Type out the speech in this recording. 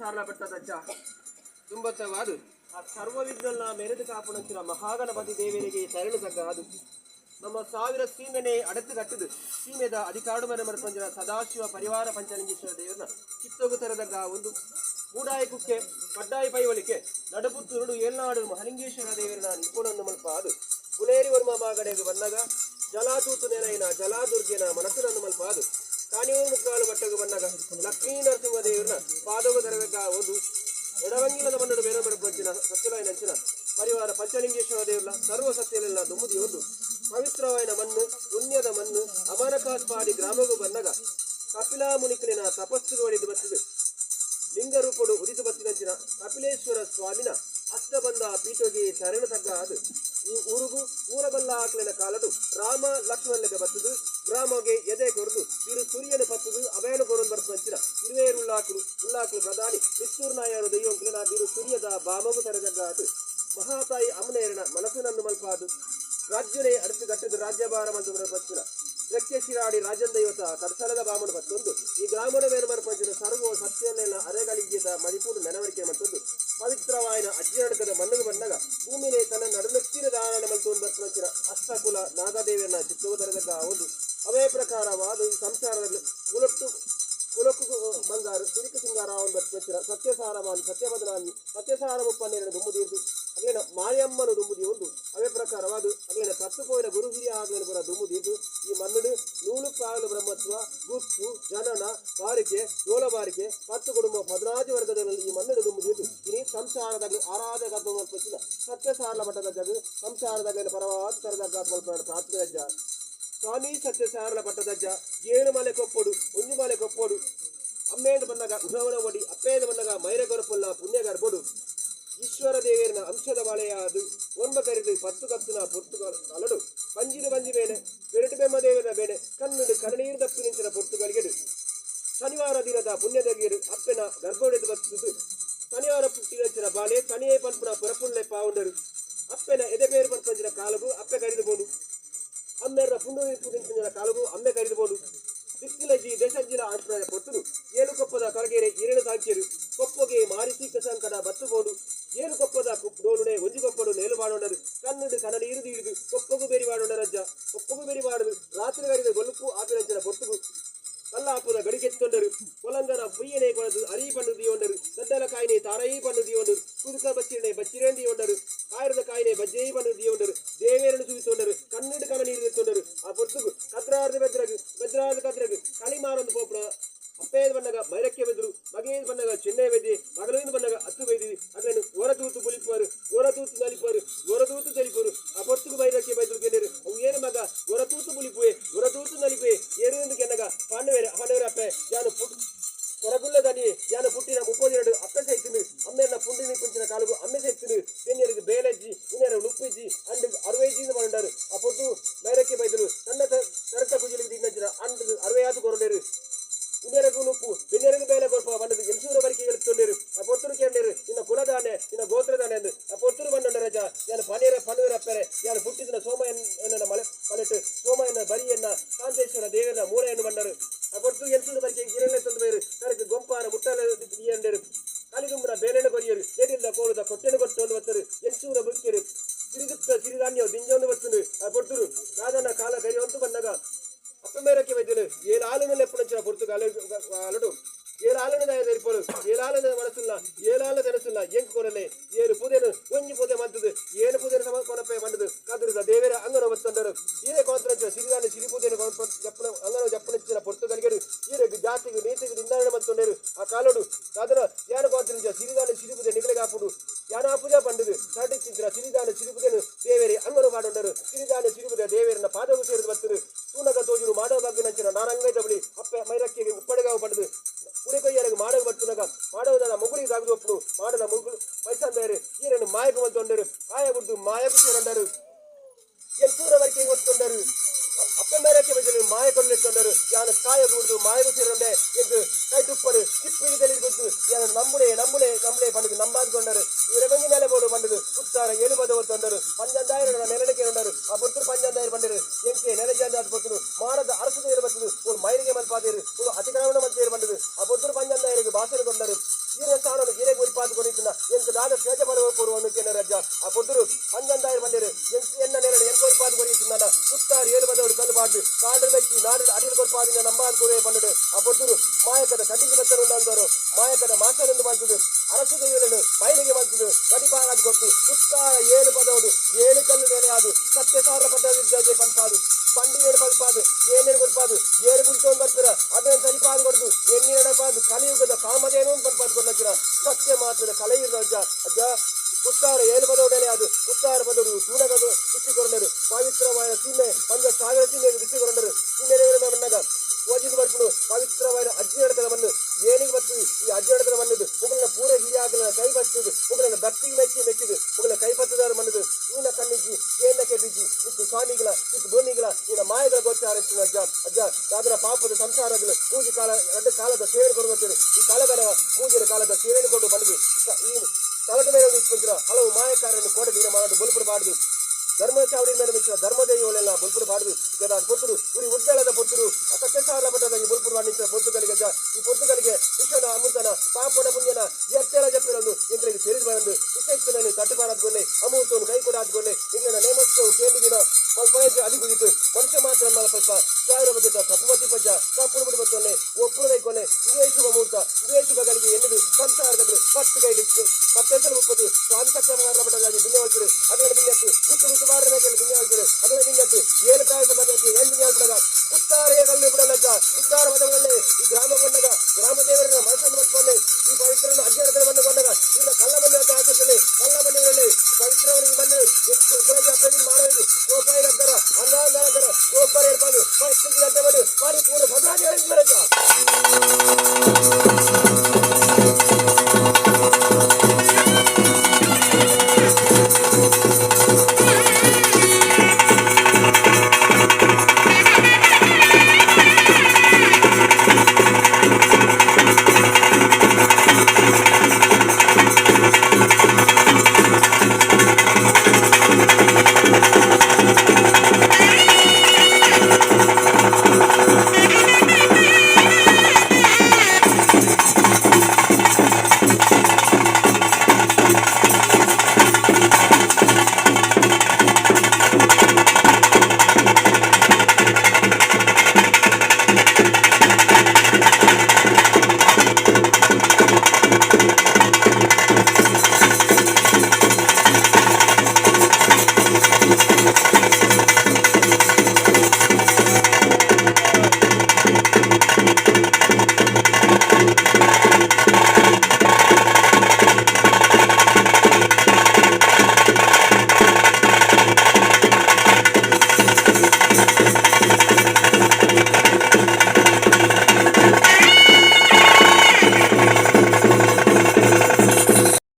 ಸಾರಲ ಬೆಟ್ಟದಜ್ಜ ತುಂಬತ್ತವಾದು ಆ ಸರ್ವವಿಘ್ನ ಮೆರೆದು ಕಾಪುಣಂಚಿನ ಮಹಾಗಣಪತಿ ದೇವರಿಗೆ ಶರಣು ತಗ್ಗ ಅದು ನಮ್ಮ ಸಾವಿರ ಸೀಮೆನೆ ಅಡತು ಕಟ್ಟದು ಸೀಮೆದ ಅಧಿಕಾಡು ಮನೆ ಮರಪಂಜನ ಸದಾಶಿವ ಪರಿವಾರ ಪಂಚಲಿಂಗೇಶ್ವರ ದೇವರನ್ನ ಚಿತ್ತೋಗು ತೆರೆದಗ್ಗ ಒಂದು ಮೂಡಾಯಿ ಕುಕ್ಕೆ ಕಡ್ಡಾಯಿ ಪೈವಳಿಕೆ ನಡುಪುತ್ತೂರು ಏಳ್ನಾಡು ಮಹಲಿಂಗೇಶ್ವರ ದೇವರನ್ನ ನಿಪುಣನ್ನು ಮಲ್ಪ ಅದು ಬುಲೇರಿ ವರ್ಮ ಮಾಗಡೆಗೆ ಬಂದಾಗ ಜಲಾತೂತು ನೆನೆಯಿನ ಜಲಾದುರ್ಗಿನ ಮನಸ್ಸನ್ನು ಮಲ್ಪ ಅದು ಕಾಣಿಯೂರು ಮುಕ್ಕಾಲು ಮಟ್ಟಗೆ ಬಂದಾಗ ಲಕ್ಷ್ಮೀ ನರಸಿಂಹ ದೇವರನ್ನ ಪಾದವು ತೆರೆದಗ್ಗ ಒಂದು ಎಡವಂಗಿಲದ ಮನ್ನಡು ಬೇರೆ ಬರಪಂಚಿನ ಸತ್ಯಲಾಯ ನಂಚಿನ ಪರಿವಾರ ಪಂಚಲಿಂಗೇಶ್ವರ ದೇವರ ಸರ್ವ ಸತ್ಯಲೆಲ್ಲ ದುಮ್ಮುದಿ ಒಂದು ಪವಿತ್ರವಾಯಿನ ಮಣ್ಣು ಪುಣ್ಯದ ಮಣ್ಣು ಅಮರಕಾಸ್ಪಾಡಿ ಗ್ರಾಮಗೂ ಬಂದಾಗ ಕಪಿಲಾ ಮುನಿಕಲಿನ ತಪಸ್ಸು ಹೊಡೆದು ಬರ್ತದೆ ಲಿಂಗರೂಪಡು ಉದಿತು ಬತ್ತಿದಂಚಿನ ಕಪಿಲೇಶ್ವರ ಸ್ವಾಮಿನ ಅಷ್ಟಬಂಧ ಪೀಠೋಗಿ ಶರಣ ತಗ್ಗ ಅದು ಈ ಊರುಗೂ ಊರಬಲ್ಲ ಆಕಲಿನ ಕಾಲದು ರಾಮ ಲಕ್ಷ್ಮಣಕ್ಕೆ ಬತ್ತದು ಗ್ರಾಮಗೆ ಎದೆ ಕೊರದು ಬೀರು ಸೂರ್ಯನ ಪತ್ತದು ಅಭಯನ ಕೊರದು ಬರ್ಪಂಚಿನ ಇರುವೇರು ಉಳ್ಳಾಕಲು ಪ್ರಧಾನಿ ಮಿತ್ತೂರು ನಾಯರು ದೈವಂಕಲಿನ ಬೀರು ಸೂರ್ಯದ ಬಾಮಗು ತರದಗ್ಗ ಅದು ಮಹಾತಾಯಿ ಅಮ್ಮನೇರನ ಮನಸ್ಸಿನನ್ನು ಮಲ್ಪಾದು ರಾಜ್ಯನೇ ಅಡತು ಕಟ್ಟಿದ ರಾಜ್ಯಭಾರ ಮಂತು ಪಂಚಿನ ರೆಕ್ಕೆ ಶಿರಾಡಿ ರಾಜಂದೈವತ ಕಡಸಲದ ಬಾಮನ ಮತ್ತೊಂದು ಈ ಗ್ರಾಮದ ಮೇಲೆ ಮರಪಂಚಿನ ಸರ್ವ ಸತ್ಯನೆಲ್ಲ ಅರೆಗಳಿಗಿದ ಮಣಿಪೂರು ನೆನವರಿಕೆ ಮತ್ತೊಂದು ಪವಿತ್ರವಾಯಿನ ಅಜ್ಜನಡಕದ ಮಣ್ಣಗೆ ಬಂದಾಗ ಭೂಮಿನೇ ತನ್ನ ನಡುನಕ್ಕಿನ ದಾನ ಮಲ್ತೊಂದು ಬರ್ಪಂಚಿನ ಅಷ್ಟಕುಲ ನಾಗದೇವಿಯನ್ನ ಚಿತ್ತೋದರದಾಗ ಒಂದು ಅವೇ ಪ್ರಕಾರವಾದ ಈ ಸಂಸಾರದಲ್ಲಿ ಕುಲಕ್ಕು ಬಂಗಾರು ಸಿರಿಕು ಸಿಂಗಾರವನ್ನು ಬರ್ಪಂಚಿನ ಸತ್ಯಸಾರಮಾನಿ ಸತ್ಯಬದನಾಮಿ ಸತ್ಯಸಾರ ಮುಪ್ಪನ್ನೆರಡು ದುಂಬುದೀರ್ದು ಅಗೇನ ಮಾಯಮ್ಮನು ದುಂಬುದಿ ಒಂದು ಅವೇ ಪ್ರಕಾರವಾದು ಅಗೇನ ಸತ್ತುಪೋಯಿನ ಗುರು ಹಿರಿಯ ಆಗಲೇನು ಬರ ದುಂಬುದೀರ್ದು ಈ ಮನ್ನಡು ನೂಲು ಕಾಲು ಬ್ರಹ್ಮತ್ವ ಗುತ್ತು ಜನನ ಬಾರಿಕೆ ಡೋಲ ಬಾರಿಕೆ 10 ಕುಟುಂಬ 14 ವರ್ಗದಲ್ಲಿ ಈ ಮನ್ನಡು ದುಂಬುದೀರ್ದು ಇನಿ ಸಂಸಾರದಾಗ ಆರಾಧಕ ಪಂಚಿನ ಸತ್ಯಸಾರಲ ಮಠದ ಜಗ ಸಂಸಾರದಾಗ ಪರವಾದ ತರದಾಗ ಪ್ರಾರ್ಥನೆ ಸ್ವಾಮಿ ಸತ್ಯಸಾರಲ ಪಟ್ಟದಜ್ಜ ಏಳು ಮಲೆ ಕೊಪ್ಪೊಡು ಒಂದು ಮಲೆ ಕೊಪ್ಪೊಡು ಅಮ್ಮೇಂದು ಬಂದಾಗ ಉಡವನ ಒಡಿ ಅಪ್ಪೇಂದು ಬಂದಾಗ ಮೈರಗೊರಪುಲ್ಲ ಪುಣ್ಯಗರ್ಬೊಡು ಈಶ್ವರ ದೇವರಿನ ಅಂಶದ ಬಾಳೆಯಾದು ಒಮ್ಮ ಕರೆದು 10 ಕಪ್ಪಿನ ಪೊತ್ತು ಅಲಡು ಬಂಜಿ ಮೇಲೆ ಬೆರಟು ಬೆಮ್ಮ ದೇವರ ಬೇನೆ ಕನ್ನಡು ಕರಣೀರು ದಪ್ಪು ನಿಂಚಿನ ಪೊತ್ತುಗಳಿಗೆಡು ಶನಿವಾರ ದಿನದ ಪುಣ್ಯದಗಿರು ಅಪ್ಪನ ಗರ್ಭೊಡೆದು ಬರ್ತದು ಶನಿವಾರ ಪುಟ್ಟಿನ ಬಾಳೆ ತನಿಯೇ ಪಂಪುನ ಪುರಪುಳ್ಳೆ ಪಾವುಂಡರು ಅಪ್ಪನ ಎದೆ ಬೇರು ಪಂಪಂಚಿನ ಕಾಲಗು ಅಪ್ಪೆ ಕರೆದುಕೊಂಡು ಅಮ್ಮೆರ ಪುಂಡು ಕಾಲಗು ಅಮ್ಮೆ ಕರೆದುಕೊಂಡು ದಿಕ್ಕಿಲಜಿ ದೇಶಜ್ಜಿನ ಆಶ್ರಯ ಕೊಟ್ಟರು ಏಳು ಕೊಪ್ಪದ ಕೊರಗೇರೆ ಇರೇಳು ಸಾಂಖ್ಯರು ಕೊಪ್ಪಗೆ ಮಾರಿಸಿ ಕಸಂಕಡ ಬತ್ತುಬೋದು ಏಳು ಕೊಪ್ಪದ ಡೋಲುಡೆ ಒಂಜಿ ಕೊಪ್ಪಡು ನೇಲು ಮಾಡೋಣರು ಕನ್ನಡು ಕನ್ನಡ ಇರಿದು ಕೊಪ್ಪಗು ಬೇರಿ ಮಾಡೋಣರಜ್ಜ ಕೊಪ್ಪಗು ಬೇರಿ ಮಾಡುದು ರಾತ್ರಿ ಗಡಿದ ಗೊಲುಪು ಆಪಿರಂಚಿನ ಪೊಟ್ಟುಗು ಕಲ್ಲಾಪುದ ಗಡಿಗೆತ್ತೊಂಡರು ಕೊಲಂಗನ ಪುಯ್ಯನೆ ಕೊಳದು ಅರಿ ಪಂಡು ದಿಯೊಂಡರು ಗದ್ದಲ ಕಾಯಿನೆ ತಾರೈ ಪಂಡು ದಿಯೊಂಡರು ಕುದುಕ ಬಚ್ಚಿರೇನ್ ದಿಯೊಂಡರು ಕಾಯಿರದ ಕಾಯಿನೆ ಬಜ್ಜೈ ಪಂಡು ದಿಯೊಂಡರು ದೇವೇರನ್ನು ಸುಗಿತೊಂಡರು ಕನ್ನಡ ಕಣ ನೀರು ಎತ್ತೊಂಡರು ಆ ಪೊಟ್ಟುಗು ಕದ್ರಾರ್ದ ಬೆದ್ರಾರ್ದ ಕದ್ರಗು ಕಳಿಮಾರೊಂದು ಪೋಪುರ ಅಪ್ಪೇದ ಬಂದಾಗ ಮೈರಕ್ಕೆ ಬೆದ್ರು ಮಗೇದ ಬಂದಾಗ ಚೆನ್ನೈ ಬೆದ್ದಿ ಮಗಳಿಂದ ಬಂದಾಗ ಹತ್ತು ಬೈದಿವಿ ಅದನ್ನು ಹೊರತೂತು ಬುಲಿಪರು ಹೊರತೂತು ನಲಿಪರು ಹೊರತೂತು ತಲಿಪರು ಆ ಪೊಟ್ಟುಗು ಮೈರಕ್ಕೆ ಬೈದ್ರು ಗೆಂಡರು ಅವು ಏನು ಮಗ ಹೊರತೂತು ಬುಲಿಪುವೆ ಹೊರತೂತು ನಲಿಪುವೆ ಏರು ಕೆನ್ನಗ ಹಣ್ಣವೇರ ಅಪ್ಪೆ ಯಾನು ಹೊರಗುಲ್ಲ ದನಿ ಯಾನು ಪುಟ್ಟಿನ 32 ಅಪ್ಪೆ ಸೈತಿನಿ ಅಮ್ಮೆನ ಪುಂಡಿನಿ ಪುಂಚಿನ ಕಾಲಗು ಅಮ್ಮೆ ಸೈತಿನಿ ಬೆನ್ನಿಯರಿಗೆ ಬೇಲಜ್ಜಿ ಉನ್ನೆರ ನುಪ್ಪಿಜ್ಜಿ ಅಂಡ್ 65 ಮಾಡಂಡರು ಆ ಪೊಟ್ಟು ಮೈರಕ್ಕೆ ಬೈದರು ನನ್ನ ತರತ ಕುಜಿಲಿಗೆ ದಿನ್ನಜ್ಜರ ಅಂಡ್ 65 ಕೊರಡರು ಉನ್ನೆರಗೂ ನುಪ್ಪು ಬೆನ್ನೆರಗೂ ಬೇಲೆ ಕೊರಪ ಬಂದದು ಎಲ್ಸೂರ ಬರಿಕೆ ಎಳುತ್ತೊಂಡರು ಆ ಪೊಟ್ಟರು ಕೇಂಡರು ಇನ್ನ ಕುಲದಾನೆ ಇನ್ನ ಗೋತ್ರದಾನೆ ಎಂದು ಆ ಪೊಟ್ಟರು ಬಂಡ ರಜ ಯಾನು ಪನ್ನೀರಪ್ಪರೆ ಯಾನು ಪುಟ್ಟಿನ ಸೋಮಯನ್ನ ಮಲೆಟ್ಟು ಸೋಮಯನ್ನ ಬರಿಯನ್ನ ಕಾಂತೇಶ್ವರ ದೇವರ ಮೂಳೆಯನ್ನು ಬಂಡರು ಆ ಪೊಟ್ಟು ಎಲ್ಸೂರ ಬರಿಕೆ ಇರಲೆ ತಂದು ಬೇರು ತರಕ್ಕೆ ಗೊಂಪಾನ ಮುಟ್ಟಲು ದಿಯಂಡರು ಕಾಲಿದುಂಬನ ಬೇಲೆನ ಕೊರಿಯರು ಏನಿಲ್ಲ ಕೋಲದ ಕೊಟ್ಟೆನು ಕೊಟ್ಟು ಬತ್ತರು ಎಲ್ಸೂರ ಬುಕ್ಕಿರು ಸಿರಿಧಾನ್ಯ ದಿಂಜವನ್ನು ಬರ್ತನು ಆ ಪೊಟ್ಟರು ರಾಜನ ಕಾಲ ಕರಿಯಂತೂ ಬಂದಾಗ ಅಪ್ಪ ಮೇರಕ್ಕೆ ಬೈದನು ಏಳು ಆಲನ ಲೆಪ್ಪುನಂಚಿನ ಪೊರ್ತುಗಾಲ ಅಲಡು ಏಳು ಆಲನ ದಯಪರು ಏಳಾಲನ ಮನಸ್ಸಿಲ್ಲ ಏಳಾಲ ದನಸಿಲ್ಲ ಎಂಕ್ ಕೊರಲೆ ಏಳು ಪುದೇನು ಒಂಜಿ ಪುದೆ ಮಂತದು ಏನು ಪುದೇನ ಸಮ ಕೊನಪೆ ಮಂಡದು ಕದುರದ ದೇವರ ಅಂಗನ ಬತ್ತಂಡರು ಈರೆ ಕೊಂತರಂಚಿನ ಸಿರಿಧಾನ್ಯ ಸಿರಿಪುದೇನು ಅಂಗನ ಜಪ್ಪನಂಚಿನ ಪೊರ್ತುಗಲಿಗರು ಈರೆ ಜಾತಿಗೆ ನೀತಿಗೆ ನಿಂದಾಣ ಮತ್ತೊಂಡರು ಆ ಕಾಲೋಡು ಅದರ ಯಾನ ಕೊಂತರಂಚಿನ ಸಿರಿಧಾನ್ಯ ಸಿರಿಪುದೆ ನಿಗಲಿಗೆ ಹಾಪುಡು ಯಾನ ಪೂಜಾ ಪಂಡದು ಸಾಟಿಂಚಿನ ಸಿರಿಧಾನ್ಯ ಸಿರಿಪುದೇನು ದೇವರೇ ಅಂಗನ ಮಾಡೊಂಡರು ಸಿರಿಧಾನ್ಯ ಸಿರಿಪುದೆ ದೇವರನ್ನ ಪಾದವು ಸೇರಿದು ಬತ್ತರು ತೂನಗ ತೋಜುರು ಮಾಡೋ ಬಗ್ಗೆ ನಾರಂಗೈತ ಬಳಿ ಅಪ್ಪೆ ಮೈರಕ್ಕೆ ಉಪ್ಪಡೆಗಾವು ಪಡೆದು ಉರಿಕೊಯ್ಯರಿಗೆ ಮಾಡೋ ಬರ್ತುನಾಗ ಮಾಡೋದನ್ನ ಮುಗುರಿಗೆ ತಾಗದು ಒಪ್ಪು ಮಾಡದ ಮುಗುರು ಮೈಸಂದರು ಈರನ್ನು ಮಾಯಕು ಮಲ್ತೊಂಡರು ಕಾಯ ಬಿಡ್ದು ಮಾಯಕು ಸೇರಂಡರು ಎಲ್ಸೂರವರೆಗೆ ಒತ್ತೊಂಡರು ಅಪ್ಪ ಮೇರಕ್ಕೆ ಬಜಲು ಮಾಯ ಕೊಂಡೆತ್ತೊಂಡರು ಯಾನು ಕಾಯ ಬಿಡ್ದು ಮಾಯಕು ಸೇರಂಡೆ ಎಂದು ಕೈ ತುಪ್ಪರು ಚಿಪ್ಪಿಗೆ ಗೊತ್ತು ಯಾನು ನಮ್ಮಳೆ ಪಂಡದು ನಂಬಾದ್ಕೊಂಡರು ಇವರ ಬಂಗಿ ನೆಲೆ ಬೋಡು ಪಂಡದು ಉತ್ತಾರ 7 ಪದ ಒತ್ತೊಂಡರು ಪಂಜಂದಾಯರ ನೆಲಕ್ಕೆ ಕೊಂಡರು ಆ ಪೊತ್ತರು ಪಂಜಂದಾಯರು ಬಂಡರು ಎಂಕೆ ನೆಲಜಾದ ಪೊತ್ತರು ಮಾರದ ಅರಸು ಏರು ಬರ್ತದು ಒಂದು ಮೈರಿಗೆ ಮಲ್ಪಾದೇರು ಒಂದು ಅತಿಕ್ರಮಣ ಮಂತ್ರಿಯರು ಬಂಡದು ಆ ಪೊತ್ತರು ಪಂಜಂದಾಯರಿಗೆ ಭಾಷಣ ಕೊಂಡರು ಈರ ಸಾರ ನಿನ್ನ ನಂಬಾದ ಕೂರೇ ಪಂಡು ಆ ಪೊತ್ತೂರು ಮಾಯಕದ ಕಟ್ಟಿಗೆ ಬೆತ್ತರು ಉಂಡಂತವರು ಮಾಯಕದ ಮಾಸ್ಟರೆಂದು ಮಾಡ್ತದೆ ಅರಸು ದೈವలను ಮೈಲಿಗೆ ಮಾಡ್ತದೆ ಕಡಿಪಾಗಾದ ಕೊಟ್ಟು ಉತ್ತಾರ 7 ಪದವುದು 7 ಕಲ್ಲು ನೆಲೆ ಅದು ಸತ್ಯಸಾರ ಪದ ವಿದ್ಯಾಜೆ ಪಂಪಾದು ಪಂಡಿಗೆ ಪಲ್ಪಾದು ಏನೇನು ಕೊಡ್ಪಾದು ಏರು ಕುಡಿತೊಂದು ಬರ್ತೀರ ಅದನ್ನು ಸರಿಪಾದು ಕೊಡ್ದು ಎಣ್ಣೆ ನಡಪಾದು ಕಲಿಯುಗದ ಕಾಮಧೇನು ಪಂಪಾದು ಕೊಡ್ಲಕ್ಕಿರ ಸತ್ಯ ಮಾತ್ರದ ಕಲೆಯಿರ ಅಜ್ಜ ಅಜ್ಜ ಉತ್ತಾರ 7 ಪದವುಡಲೇ ಅದು ಉತ್ತಾರ ಪದವು ತೂಣಗದು ಸೃಷ್ಟಿಕೊಂಡರು ಪವಿತ್ರವಾದ ಸೀಮೆ 1,000 ಸೀಮೆಗೆ ಸೃಷ್ಟಿಕೊಂಡರು ಸೀಮೆ ಮಣ್ಣಾಗ ಓಜಿದು ಬರ್ಕೊಂಡು ಪವಿತ್ರವಾದ ಅಜ್ಜಿ ನಡಕದ ಮಣ್ಣು ಏನಿಗೆ ಬರ್ತದೆ ಈ ಅಜ್ಜಿ ನಡಕದ ಮಣ್ಣದು ಮುಗಳನ್ನ ಪೂರ ಹಿರಿಯಾಗಲ ಕೈ ಬರ್ತದೆ ಮುಗಳನ್ನ ಭಕ್ತಿಗೆ ಮೆಚ್ಚಿದು ಮುಗಳ ಕೈ ಪತ್ತದಾರ ಮಣ್ಣದು ಇವನ ಕಣ್ಣಿಜಿ ಕೇಂದ್ರಕ್ಕೆ ಬೀಜಿ ಇತ್ತು ಸ್ವಾಮಿಗಳ ಇತ್ತು ಭೂಮಿಗಳ ನಿನ್ನ ಮಾಯಗಳ ಗೋಚಾರಿಸಿದ ಅಜ್ಜ ಅಜ್ಜ ಅದರ ಪಾಪದ ಸಂಸಾರಗಳು ಮೂಜಿ ಕಾಲ 2 ಕಾಲದ ಸೇವೆಯನ್ನು ಕೊಡು ಬರ್ತದೆ ಈ ಕಾಲಗರ ಮೂಜಿನ ಕಾಲದ ಸೇವೆಯನ್ನು ಕೊಡು ಬಂದು ಈ ತಲದ ಮೇಲೆ ಇಟ್ಕೊಂತೀರ ಹಲವು ಮಾಯಕಾರನ್ನು ಕೋಟೆ ಮಾಡೋದು ಬಲಪಡಬಾರ್ದು ಧರ್ಮ ಚಾವಡಿ ಮೇಲೆ ಮೆಚ್ಚಿನ ಧರ್ಮದೇವಲೆಲ್ಲ ಬಲ್ಪುರು ಬಾಡುದು ಪೊತ್ತರು ಉರಿ ಉದ್ದಳದ ಪೊತ್ತರು ಸತ್ಯಸಾರ ಪಟ್ಟದಾಗಿ ಬಲ್ಪುರು ಮಾಡಿದ ಪೊತ್ತುಗಳಿಗೆ ಈ ಪೊತ್ತುಗಳಿಗೆ ವಿಶ್ವನ ಅಮೃತನ ಪಾಪನ ಪುಣ್ಯನ ಎತ್ತೆಳ ಜಪ್ಪೆಗಳನ್ನು ಎಂಗಳಿಗೆ ಸೇರಿದು ಬಂದು ಇಷ್ಟೆಚ್ಚನನ್ನು ತಟ್ಟುಪಾರಾದ್ಗೊಳ್ಳೆ ಅಮೃತವನ್ನು ಕೈ ಕೊಡಾದ್ಗೊಳ್ಳೆ ಇಂಗ್ಲನ ನೇಮೋತ್ಸವ ಕೇಂದ್ರದಿನ ಸ್ವಲ್ಪ ಅಧಿಗುದಿತ್ತು ಮನುಷ್ಯ ಮಾತ್ರ ಸ್ವಲ್ಪ ಸಾವಿರ ಬಗ್ಗೆ ತಪ್ಪುಮತಿ ಪಜ್ಜ ತಪ್ಪು ಬಿಡುವತ್ತೊನ್ನೆ ಒಪ್ಪು ಕೈಕೊನೆ ಇವೇ ಶುಭ ಮುಹೂರ್ತ ಇವೇ ಶುಭಗಳಿಗೆ ಎನ್ನುದು ಸಂಸಾರದಲ್ಲಿ 10 ಕೈ ಮತ್ತೆಂತಲು 30 ಸ್ವಾಮಿ ಸತ್ಯಮಾರ ಪಟ್ಟದಾಗಿ ದುನಿಯಾ ಹೋಗ್ತಾರೆ ಅದರ ದುನಿಯತ್ತು ಮುತ್ತು ಬಾರ ಮೇಲೆ ದುನಿಯಾ ಹೋಗ್ತಾರೆ ಅದರ ದುನಿಯತ್ತು 7 ಕಾಯದ ಬಂದಕ್ಕೆ ಏನು ದುನಿಯಾ ಹೋಗ್ತಾಗ ಉತ್ತಾರ ಕಲ್ಲು ಬಿಡಲಜ್ಜ ಉತ್ತಾರ ಮದಗಳಲ್ಲಿ ಈ ಗ್ರಾಮ ಬಂದಾಗ ಗ್ರಾಮ ದೇವರನ್ನ